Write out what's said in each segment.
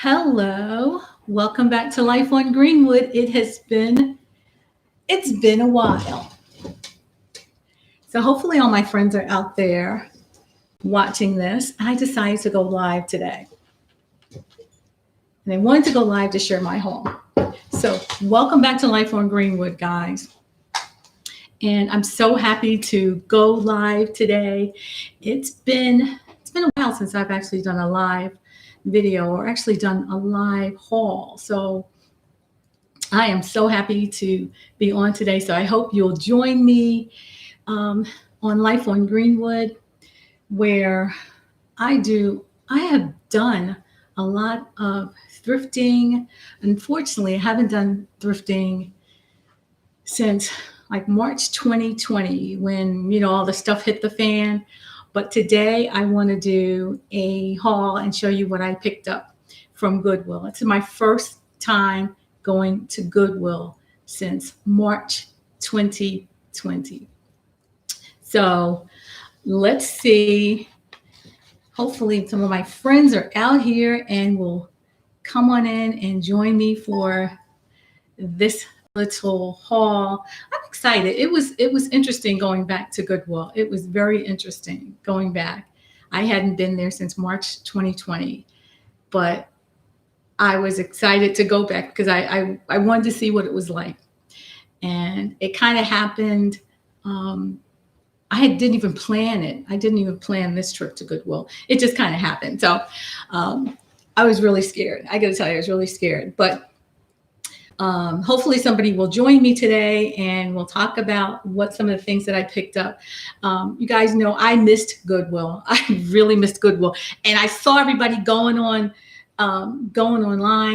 Hello, welcome back to Life on Greenwood. It's been a while. So hopefully all my friends are out there watching this. I decided to go live today. And I wanted to go live to share my home. So welcome back to Life on Greenwood, guys. And I'm so happy to go live today. It's been a while since I've actually done a live video or actually done a live haul. So I am so happy to be on today. So I hope you'll join me on Life on Greenwood, where I have done a lot of thrifting. Unfortunately, I haven't done thrifting since like March 2020 when, all the stuff hit the fan. But today I want to do a haul and show you what I picked up from Goodwill. It's my first time going to Goodwill since March 2020. So let's see. Hopefully some of my friends are out here and will come on in and join me for this little haul. I'm excited. It was interesting going back to Goodwill. It was very interesting going back. I hadn't been there since March 2020, but I was excited to go back because I wanted to see what it was like. And it kind of happened. Didn't even plan it. I didn't even plan this trip to Goodwill. It just kind of happened. So I was really scared. I got to tell you, I was really scared. But hopefully somebody will join me today and we'll talk about what some of the things that I picked up. You guys know I missed Goodwill. I really missed Goodwill. And I saw everybody going online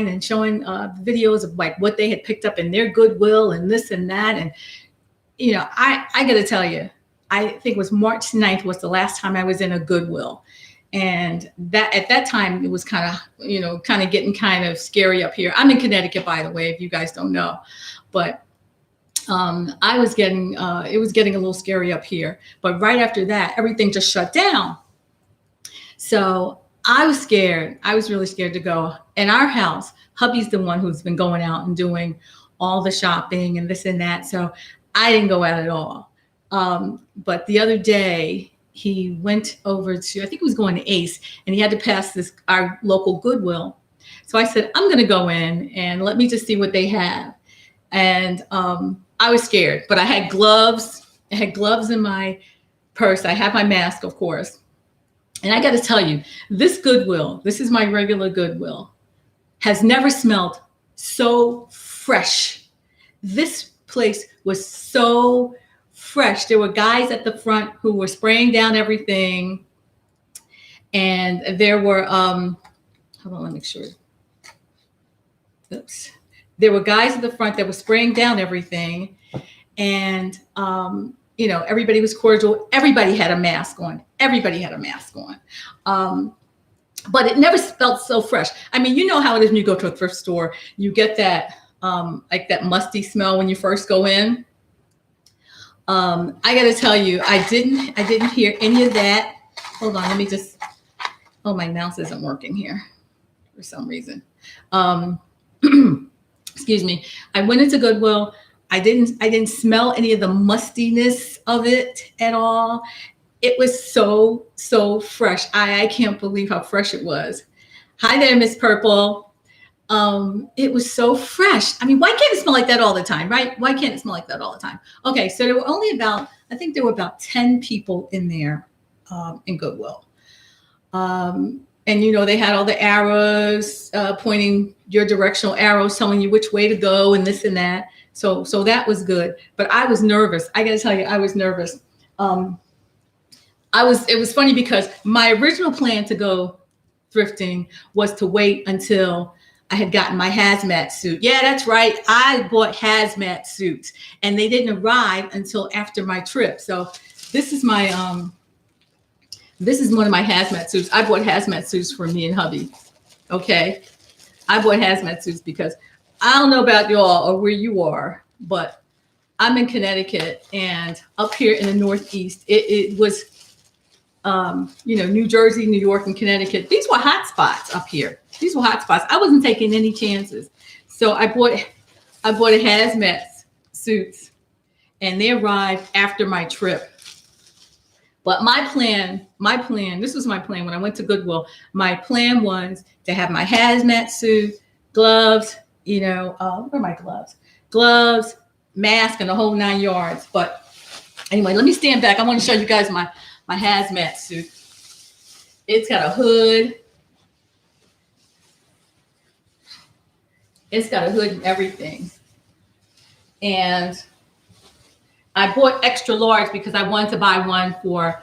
and showing videos of like what they had picked up in their Goodwill and this and that. And, I got to tell you, I think it was March 9th was the last time I was in a Goodwill. And that at that time, it was kind of getting kind of scary up here. I'm in Connecticut, by the way, if you guys don't know. But it was getting a little scary up here. But right after that, everything just shut down. So I was scared. I was really scared to go. In our house, hubby's the one who's been going out and doing all the shopping and this and that. So I didn't go out at all. But the other day, he went over to, I think he was going to Ace, and he had to pass our local Goodwill. So I said, I'm going to go in and let me just see what they have. And I was scared, but I had gloves. I had gloves in my purse. I had my mask, of course. And I got to tell you, this Goodwill, this is my regular Goodwill, has never smelled so fresh. This place was so fresh. There were guys at the front who were spraying down everything. And there were, hold on, let me make sure. Oops. There were guys at the front that were spraying down everything. And, everybody was cordial. Everybody had a mask on. But it never felt so fresh. I mean, you know how it is when you go to a thrift store, you get that, like that musty smell when you first go in. I got to tell you, I didn't hear any of that. Hold on, my mouse isn't working here for some reason. Excuse me. I went into Goodwill. I didn't smell any of the mustiness of it at all. It was so fresh. I can't believe how fresh it was. Hi there, Miss Purple. It was so fresh. I mean, why can't it smell like that all the time, right? Why can't it smell like that all the time? Okay, so there were only about 10 people in there in Goodwill. And, they had all the arrows pointing your directional arrows, telling you which way to go and this and that. So that was good. But I was nervous. I got to tell you, I was nervous. It was funny because my original plan to go thrifting was to wait until I had gotten my hazmat suit. Yeah, that's right. I bought hazmat suits and they didn't arrive until after my trip. So this is one of my hazmat suits. I bought hazmat suits for me and hubby. Okay. I bought hazmat suits because I don't know about y'all or where you are, but I'm in Connecticut and up here in the Northeast, it was New Jersey, New York, and Connecticut. These were hot spots up here. These were hot spots. I wasn't taking any chances. So I bought a hazmat suits, and they arrived after my trip. But my plan, this was my plan when I went to Goodwill. My plan was to have my hazmat suit, gloves, where are my gloves? Gloves, mask, and the whole 9 yards. But anyway, let me stand back. I want to show you guys my hazmat suit. It's got a hood. It's got a hood and everything. And I bought extra large because I wanted to buy one for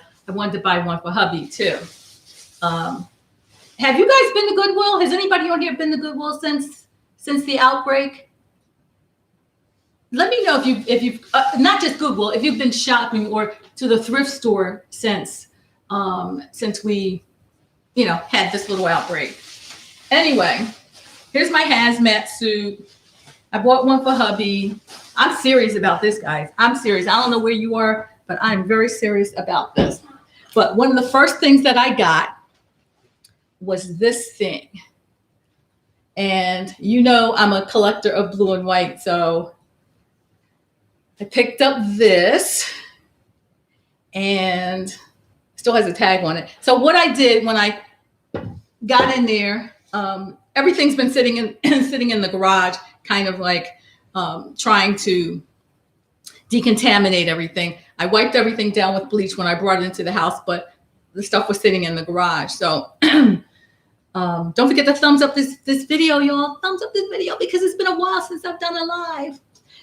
hubby too. Have you guys been to Goodwill? Has anybody on here been to Goodwill since the outbreak? Let me know if you've not just Goodwill, if you've been shopping or to the thrift store since we had this little outbreak. Anyway, here's my hazmat suit. I bought one for hubby. I'm serious about this, guys. I'm serious. I don't know where you are, but I'm very serious about this. But one of the first things that I got was this thing. And I'm a collector of blue and white, so I picked up this, and still has a tag on it. So what I did when I got in there, everything's been sitting in the garage, kind of like trying to decontaminate everything. I wiped everything down with bleach when I brought it into the house, but the stuff was sitting in the garage. So don't forget to thumbs up this video, y'all. Thumbs up this video because it's been a while since I've done a live.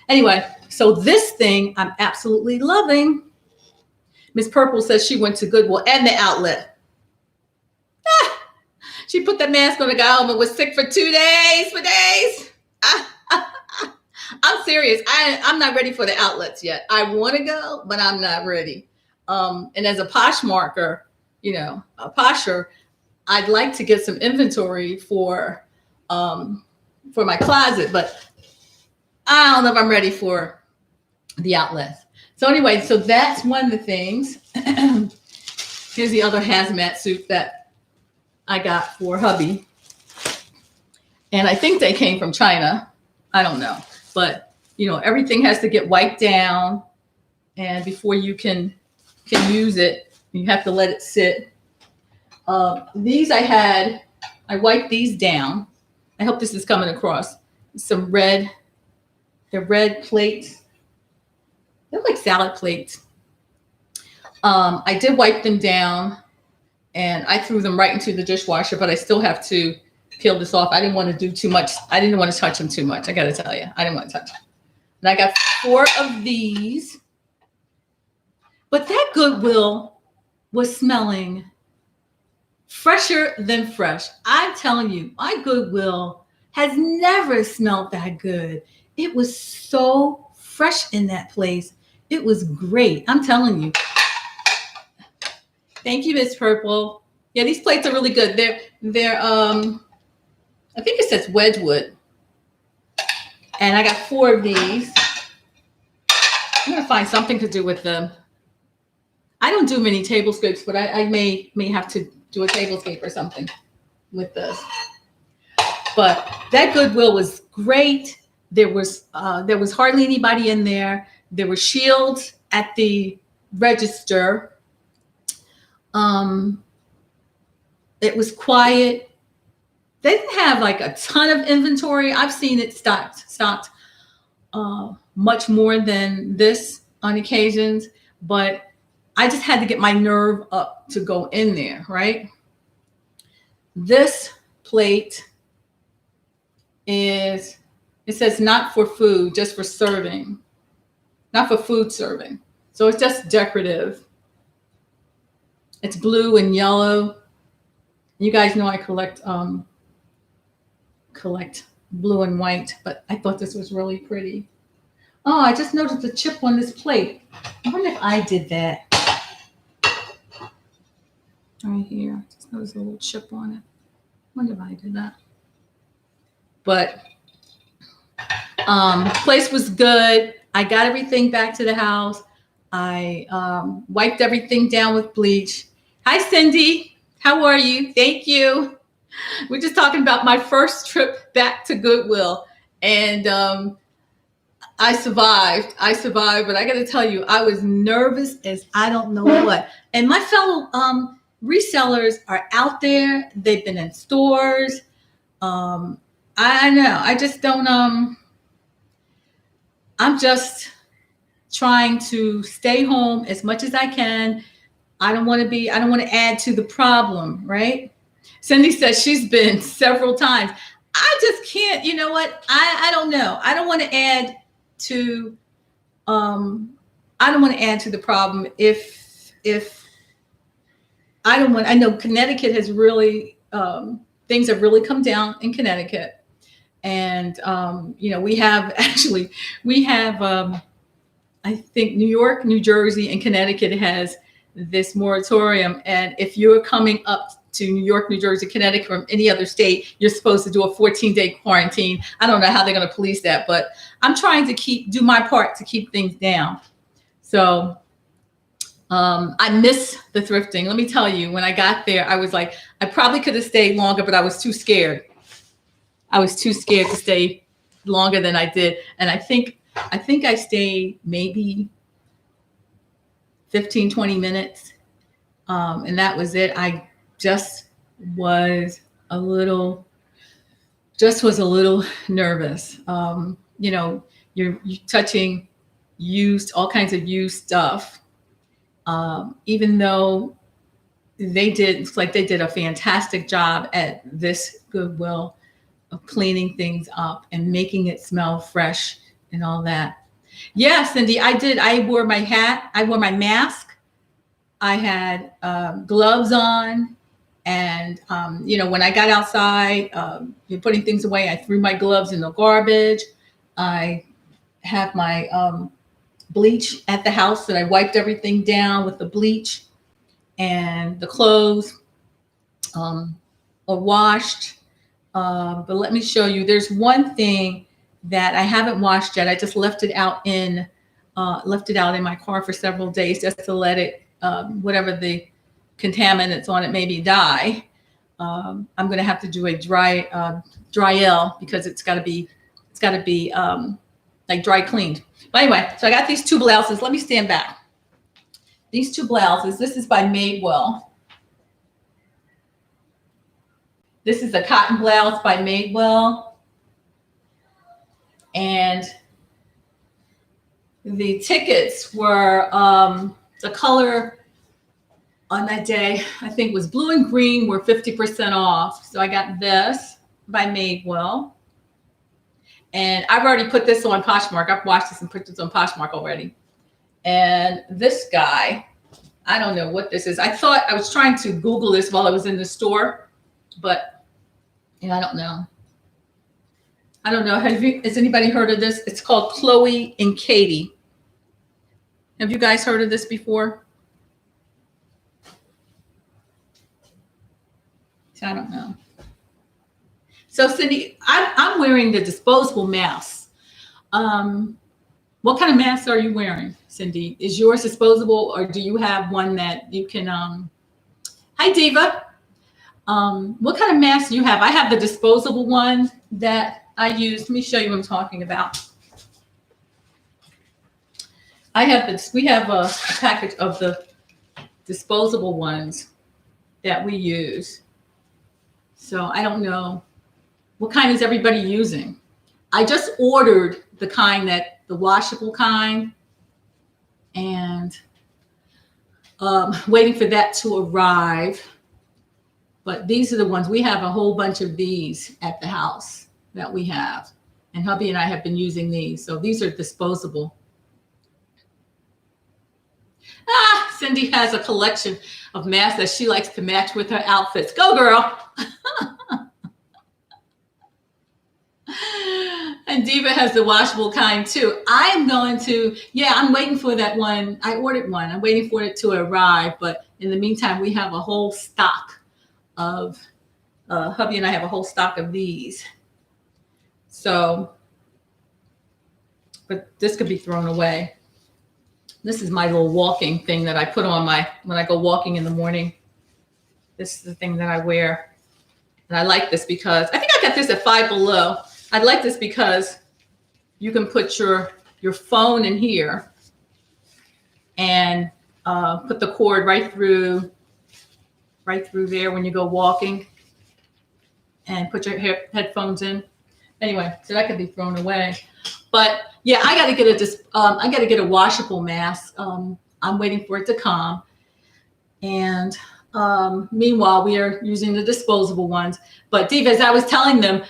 Anyway, so this thing I'm absolutely loving. Miss Purple says she went to Goodwill and the outlet. She put the mask on and got home and was sick for 2 days. I'm serious. I'm not ready for the outlets yet. I want to go, but I'm not ready. And as a Poshmarker, a posher, I'd like to get some inventory for my closet, but I don't know if I'm ready for the outlets. So anyway, so that's one of the things. Here's the other hazmat suit that I got for hubby. And I think they came from China. I don't know. But, everything has to get wiped down. And before you can use it, you have to let it sit. These I wiped these down. I hope this is coming across. They're red plates. They're like salad plates. I did wipe them down and I threw them right into the dishwasher, but I still have to peel this off. I didn't want to do too much. I didn't want to touch them too much. I got to tell you, I didn't want to touch them. And I got 4 of these, but that Goodwill was smelling fresher than fresh. I'm telling you, my Goodwill has never smelled that good. It was so fresh in that place. It was great. I'm telling you. Thank you, Miss Purple. Yeah, these plates are really good. They're I think it says Wedgwood. And I got 4 of these. I'm gonna find something to do with them. I don't do many tablescapes, but I may have to do a tablescape or something with this. But that Goodwill was great. There was hardly anybody in there. There were shields at the register. It was quiet. They didn't have like a ton of inventory. I've seen it stocked much more than this on occasions, but I just had to get my nerve up to go in there, right? This plate it says not for food, just for serving, not for food serving. So it's just decorative. It's blue and yellow. You guys know I collect blue and white, but I thought this was really pretty. Oh, I just noticed a chip on this plate. I wonder if I did that. Right here. I just noticed a little chip on it. I wonder if I did that. But place was good. I got everything back to the house. I wiped everything down with bleach. Hi, Cindy. How are you? Thank you. We're just talking about my first trip back to Goodwill. And I survived. I survived. But I got to tell you, I was nervous as I don't know what. And my fellow resellers are out there. They've been in stores. I know. I just don't. I'm just trying to stay home as much as I can. I don't want to add to the problem, right? Cindy says she's been several times. I just can't, you know what? I don't know. I don't want to add to I don't want to add to the problem if I know Connecticut has really things have really come down in Connecticut. And we have I think New York, New Jersey, and Connecticut has this moratorium. And if you're coming up to New York, New Jersey, Connecticut from any other state, you're supposed to do a 14-day quarantine. I don't know how they're going to police that, but I'm trying to do my part to keep things down. So I miss the thrifting. Let me tell you, when I got there, I was like, I probably could have stayed longer, but I was too scared. I was too scared to stay longer than I did. And I think I stayed maybe 15, 20 minutes. And that was it. I just was a little nervous. You're touching all kinds of used stuff. Even though they did a fantastic job at this Goodwill of cleaning things up and making it smell fresh and all that. Yeah, Cindy, I did. I wore my hat. I wore my mask. I had gloves on. And, when I got outside, you're putting things away. I threw my gloves in the garbage. I have my bleach at the house that I wiped everything down with the bleach, and the clothes are washed. But let me show you. There's one thing that I haven't washed yet. I just left it out in my car for several days just to let it, whatever the contaminants on it maybe die. I'm going to have to do a dryel because it's got to be like dry cleaned. But anyway, so I got these two blouses. Let me stand back. These two blouses. This is by Madewell. This is a cotton blouse by Madewell. And the tickets were the color on that day, I think, was blue and green were 50% off. So I got this by Madewell. And I've already put this on Poshmark. I've washed this and put this on Poshmark already. And this guy, I don't know what this is. I thought I was trying to Google this while I was in the store, but I don't know. I don't know. Has anybody heard of this? It's called Chloe and Katie. Have you guys heard of this before? I don't know. So Cindy, I'm wearing the disposable masks. What kind of masks are you wearing, Cindy? Is yours disposable, or do you have one that you can? Hi, Diva. What kind of mask do you have? I have the disposable one that I use. Let me show you what I'm talking about. I have this. We have a package of the disposable ones that we use. So I don't know, what kind is everybody using? I just ordered the washable kind, and waiting for that to arrive. But these are the ones. We have a whole bunch of these at the house that we have. And hubby and I have been using these. So these are disposable. Cindy has a collection of masks that she likes to match with her outfits. Go, girl. And Diva has the washable kind too. I'm waiting for that one. I ordered one. I'm waiting for it to arrive. But in the meantime, we have a whole stock of, hubby and I have a whole stock of these. So, but this could be thrown away. This is my little walking thing that I put on when I go walking in the morning. This is the thing that I wear. And I like this because I think I got this at Five Below. I like this because you can put your phone in here and put the cord right through there when you go walking, and put your headphones in. Anyway, so that could be thrown away. But yeah, I got to get a washable mask. I'm waiting for it to come. And meanwhile, we are using the disposable ones. But Diva, as I was telling them,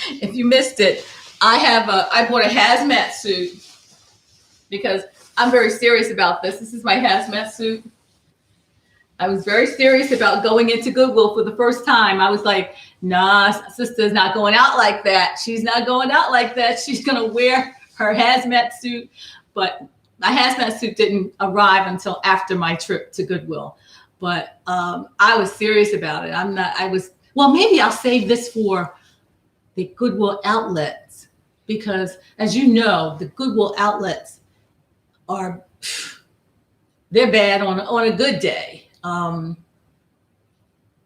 if you missed it, I bought a hazmat suit because I'm very serious about this. This is my hazmat suit. I was very serious about going into Goodwill for the first time. I was like, nah, sister's not going out like that. She's not going out like that. She's going to wear her hazmat suit. But my hazmat suit didn't arrive until after my trip to Goodwill. But I was serious about it. Well, maybe I'll save this for the Goodwill outlets, because as you know, the Goodwill outlets they're bad on a good day.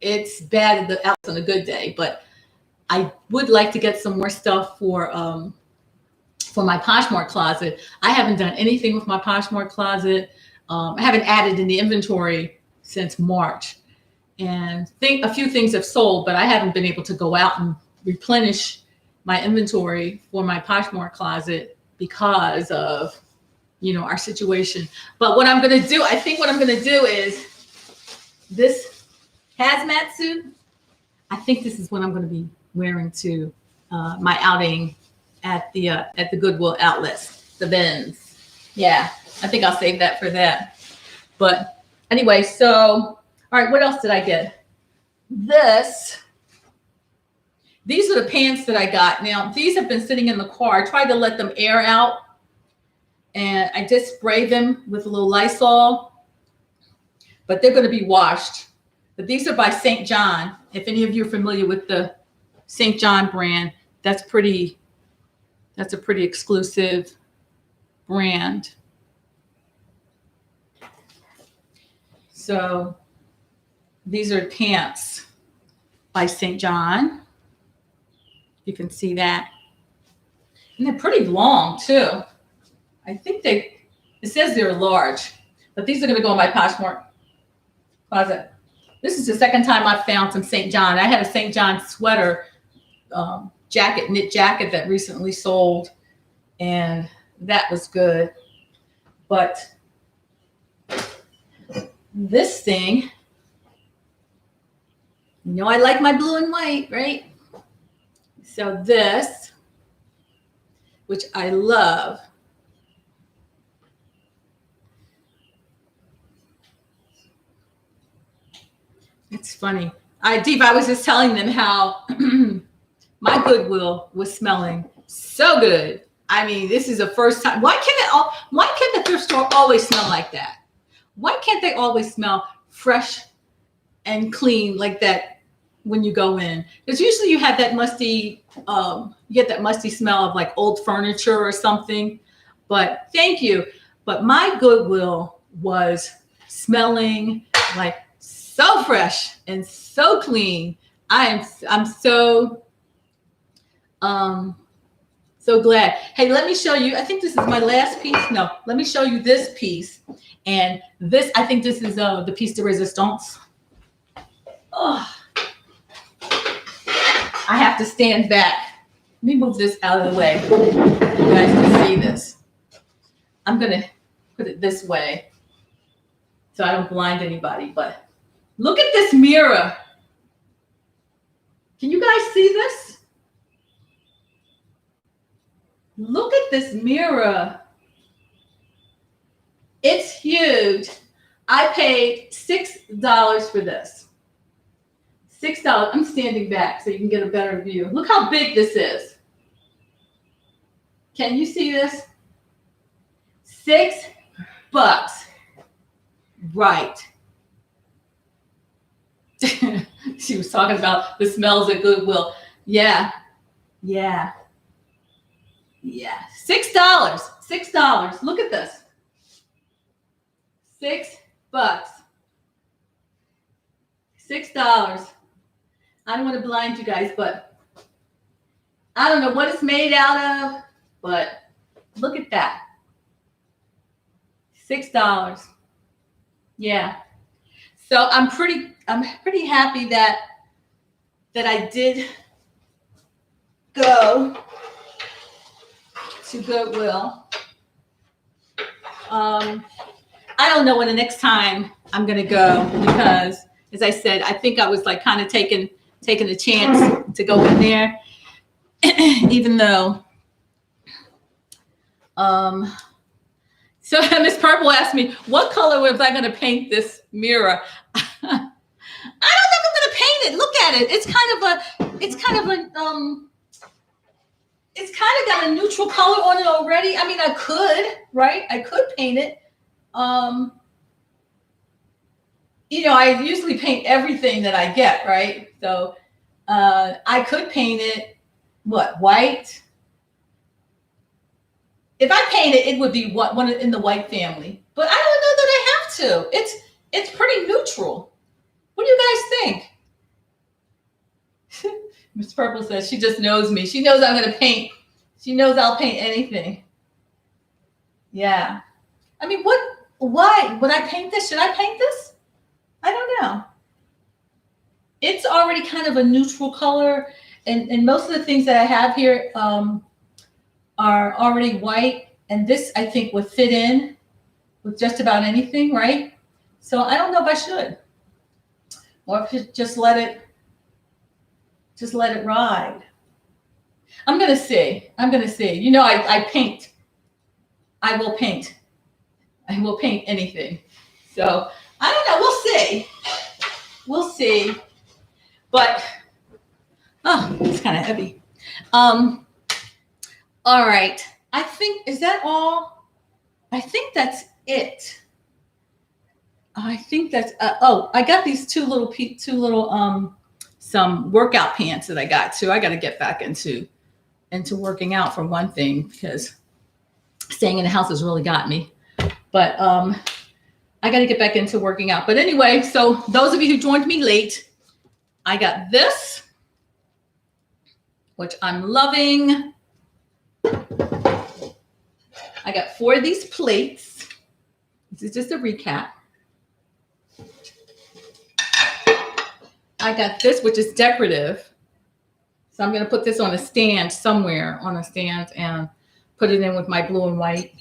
It's bad at the outlets on a good day, but I would like to get some more stuff for my Poshmark closet. I haven't done anything with my Poshmark closet. I haven't added in the inventory since March, and a few things have sold, but I haven't been able to go out and replenish my inventory for my Poshmark closet because of, our situation. But what I'm going to do, I think what I'm going to do is this hazmat suit. I think this is what I'm going to be wearing to my outing at the Goodwill outlets, the bins. Yeah, I think I'll save that for that. But anyway, so, all right, what else did I get? These are the pants that I got. Now, these have been sitting in the car. I tried to let them air out, and I just sprayed them with a little Lysol, but they're going to be washed. But these are by St. John. If any of you are familiar with the St. John brand, that's a pretty exclusive brand. So these are pants by St. John. You can see that. And they're pretty long too. I think it says they're large, but these are going to go in my Poshmark closet. This is the second time I've found some St. John. I had a St. John sweater knit jacket that recently sold, and that was good. But this thing, I like my blue and white, right? So this, which I love, it's funny. I was just telling them how my Goodwill was smelling so good. I mean, this is the first time. Why can't the thrift store always smell like that? Why can't they always smell fresh and clean like that when you go in? Because usually you have that musty, you get that musty smell of like old furniture or something. But thank you. But my Goodwill was smelling like so fresh and so clean. I'm so glad. Hey, let me show you. I think this is my last piece. No, let me show you this piece. And this, I think this is the piece de resistance. Oh, I have to stand back. Let me move this out of the way. You guys can see this. I'm going to put it this way so I don't blind anybody. But look at this mirror. Can you guys see this? Look at this mirror. It's huge. I paid $6 for this. $6. I'm standing back so you can get a better view. Look how big this is. Can you see this? $6. Right. She was talking about the smells at Goodwill. Yeah. $6. $6. Look at this. $6. $6. I don't want to blind you guys, but I don't know what it's made out of, but look at that. $6. Yeah. So I'm pretty happy that I did go to Goodwill. I don't know when the next time I'm gonna go, because as I said, I think I was like kind of taking a chance to go in there, even though so Miss Purple asked me, what color was I gonna paint this mirror? I don't think I'm gonna paint it. Look at it. It's kind of got a neutral color on it already. I mean, I could, right? I could paint it. You know, I usually paint everything that I get, right? So I could paint it, what, white? If I paint it, it would be one in the white family. But I don't know that I have to. It's pretty neutral. What do you guys think? Miss Purple says she just knows me. She knows I'm going to paint. She knows I'll paint anything. Yeah. I mean, why? Would I paint this? Should I paint this? I don't know. It's already kind of a neutral color. And most of the things that I have here are already white. And this, I think, would fit in with just about anything, right? So I don't know if I should. Or if I should just let it ride. I'm going to see. You know, I paint. I will paint. I will paint anything. So I don't know. We'll see. But, oh, it's kind of heavy. All right. I think, is that all? I think that's it. I think that's, I got these two little some workout pants that I got too. I got to get back into working out for one thing, because staying in the house has really got me. But I got to get back into working out. But anyway, so those of you who joined me late, I got this, which I'm loving. I got 4 of these plates. This is just a recap. I got this, which is decorative. So I'm going to put this on a stand somewhere, and put it in with my blue and white.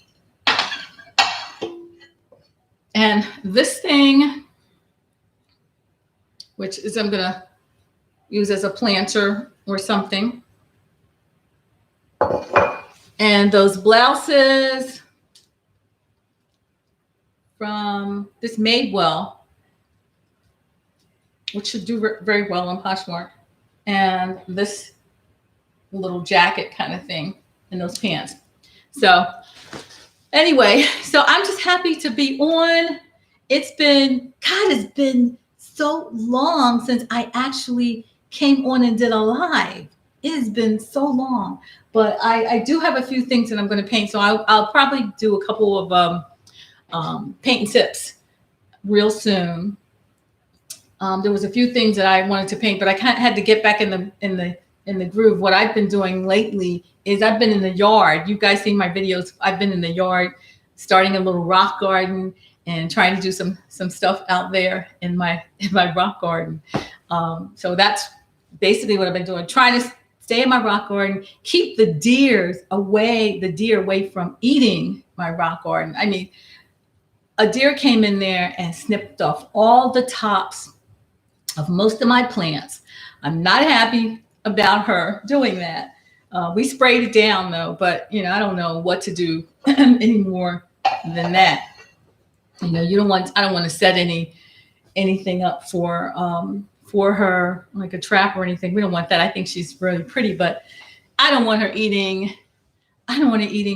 And this thing, which is I'm going to use as a planter or something. And those blouses from this Madewell, which should do very well on Poshmark. And this little jacket kind of thing, and those pants. So anyway, so I'm just happy to be on. It's been so long since I actually came on and did a live. It has been so long, but I do have a few things that I'm going to paint. So I'll probably do a couple of paint tips real soon. There was a few things that I wanted to paint, but I kind of had to get back in the groove. What I've been doing lately is I've been in the yard. You guys seen my videos. I've been in the yard, starting a little rock garden and trying to do some stuff out there in my rock garden. So that's basically what I've been doing, trying to stay in my rock garden, keep the deer away from eating my rock garden. I mean, a deer came in there and snipped off all the tops of most of my plants. I'm not happy about her doing that. We sprayed it down though, but I don't know what to do anymore than that. I don't want to set anything up for her, like a trap or anything. We don't want that. I think she's really pretty, but I don't want her eating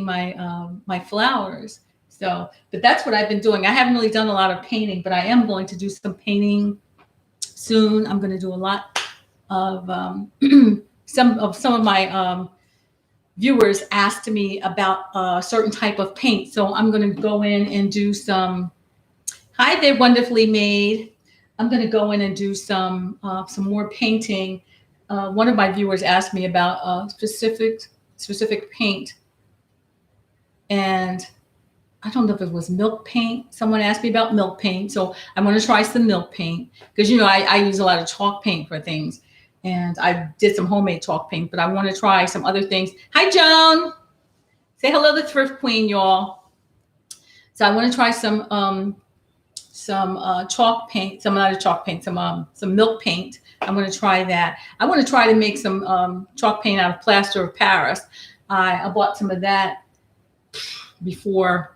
my flowers. So, but that's what I've been doing. I haven't really done a lot of painting, but I am going to do some painting soon. I'm going to do a lot of some of my viewers asked me about a certain type of paint. So I'm going to go in and do some. Hi there, Wonderfully Made. I'm going to go in and do some more painting. One of my viewers asked me about specific paint, and I don't know if it was milk paint. Someone asked me about milk paint, so I'm going to try some milk paint because I use a lot of chalk paint for things, and I did some homemade chalk paint, but I want to try some other things. Hi, Joan. Say hello to Thrift Queen, y'all. So I want to try some chalk paint, some milk paint. I'm going to try that. I want to try to make some chalk paint out of plaster of Paris. I bought some of that before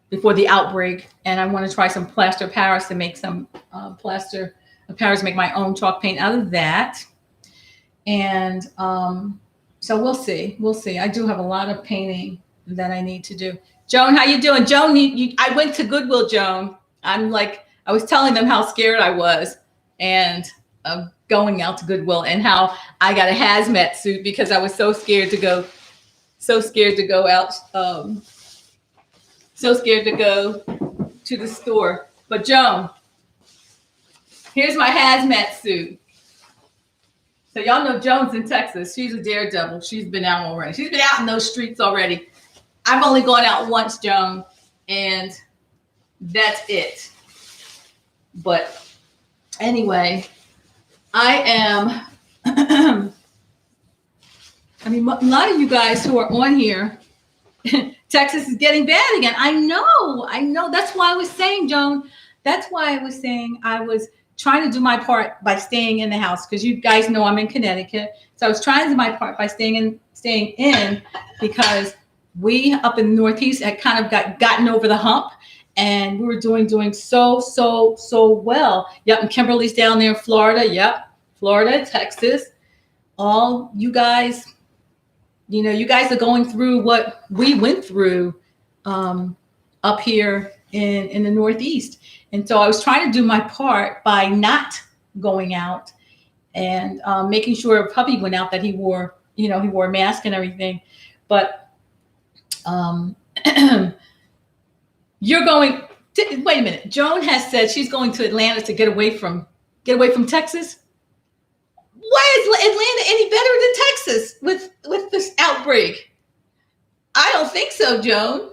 the outbreak, and I want to try some plaster of Paris to make some plaster of Paris, make my own chalk paint out of that. And so we'll see. I do have a lot of painting that I need to do. Joan, how you doing? Joan, I went to Goodwill, Joan. I was telling them how scared I was and going out to Goodwill, and how I got a hazmat suit because I was so scared to go out, so scared to go to the store. But Joan, here's my hazmat suit. So y'all know Joan's in Texas. She's a daredevil. She's been out already. She's been out in those streets already. I've only gone out once, Joan, and that's it. But anyway, I am, a lot of you guys who are on here, Texas is getting bad again. I know. That's why I was saying, Joan, I was trying to do my part by staying in the house, because you guys know I'm in Connecticut. So I was trying to do my part by staying in because we up in the Northeast had kind of gotten over the hump, and we were doing so well. Yep, and Kimberly's down there in Florida. Yep, Florida, Texas. All you guys, you guys are going through what we went through up here in the Northeast. And so I was trying to do my part by not going out and making sure if hubby went out that he wore a mask and everything. But you're going wait a minute. Joan has said she's going to Atlanta to get away from Texas. Why is Atlanta any better than Texas with this outbreak? I don't think so, Joan.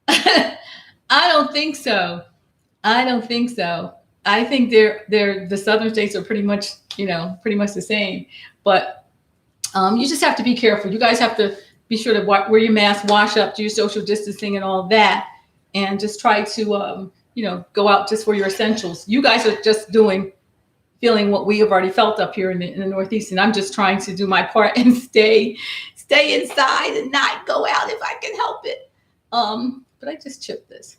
I don't think so. I think the southern states are pretty much the same. But you just have to be careful. You guys have to be sure to wear your mask, wash up, do your social distancing and all that, and just try to go out just for your essentials. You guys are just feeling what we have already felt up here in the Northeast, and I'm just trying to do my part and stay inside and not go out if I can help it. But I just chipped this.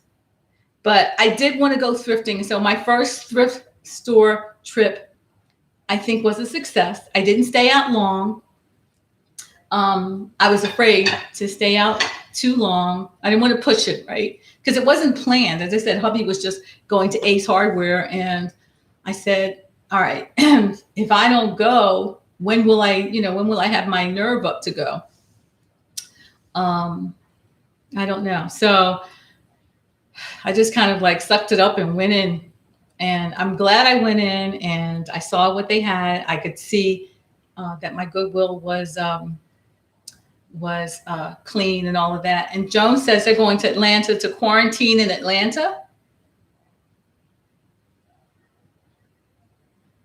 But I did want to go thrifting. So my first thrift store trip, I think, was a success. I didn't stay out long. I was afraid to stay out too long. I didn't want to push it, right? Because it wasn't planned. As I said, hubby was just going to Ace Hardware, and I said, all right, if I don't go, when will I have my nerve up to go? I don't know. So I just kind of sucked it up and went in, and I'm glad I went in and I saw what they had. I could see that my Goodwill was clean and all of that. And Joan says they're going to Atlanta to quarantine in Atlanta.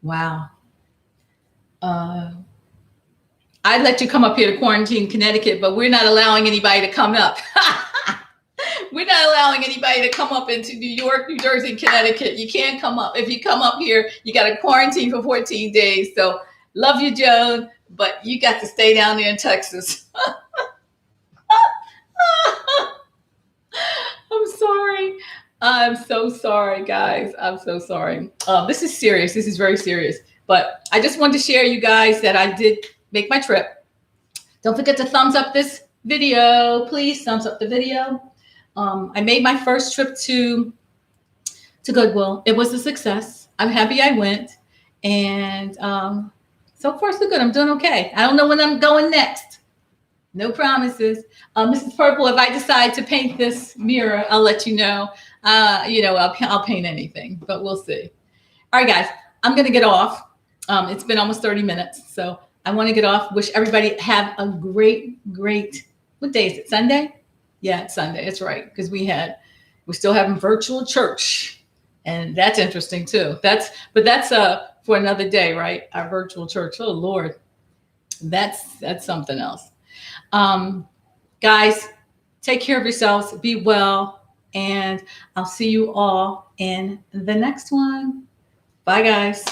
Wow. I'd let you come up here to quarantine Connecticut, but we're not allowing anybody to come up. We're not allowing anybody to come up into New York, New Jersey, Connecticut. You can't come up. If you come up here, you got to quarantine for 14 days. So love you, Joan, but you got to stay down there in Texas. I'm sorry. I'm so sorry, guys. I'm so sorry. This is serious. This is very serious. But I just wanted to share you guys that I did make my trip. Don't forget to thumbs up this video. Please thumbs up the video. I made my first trip to Goodwill. It was a success. I'm happy I went. And so far, so good. I'm doing okay. I don't know when I'm going next. No promises. Mrs. Purple, if I decide to paint this mirror, I'll let you know. I'll paint anything, but we'll see. All right, guys, I'm going to get off. It's been almost 30 minutes. So I want to get off. Wish everybody have a great, what day is it? Sunday? Yeah, it's Sunday. It's right. Because we're still having virtual church. And that's interesting too. That's for another day, right? Our virtual church. Oh Lord. That's something else. Guys, take care of yourselves. Be well. And I'll see you all in the next one. Bye, guys.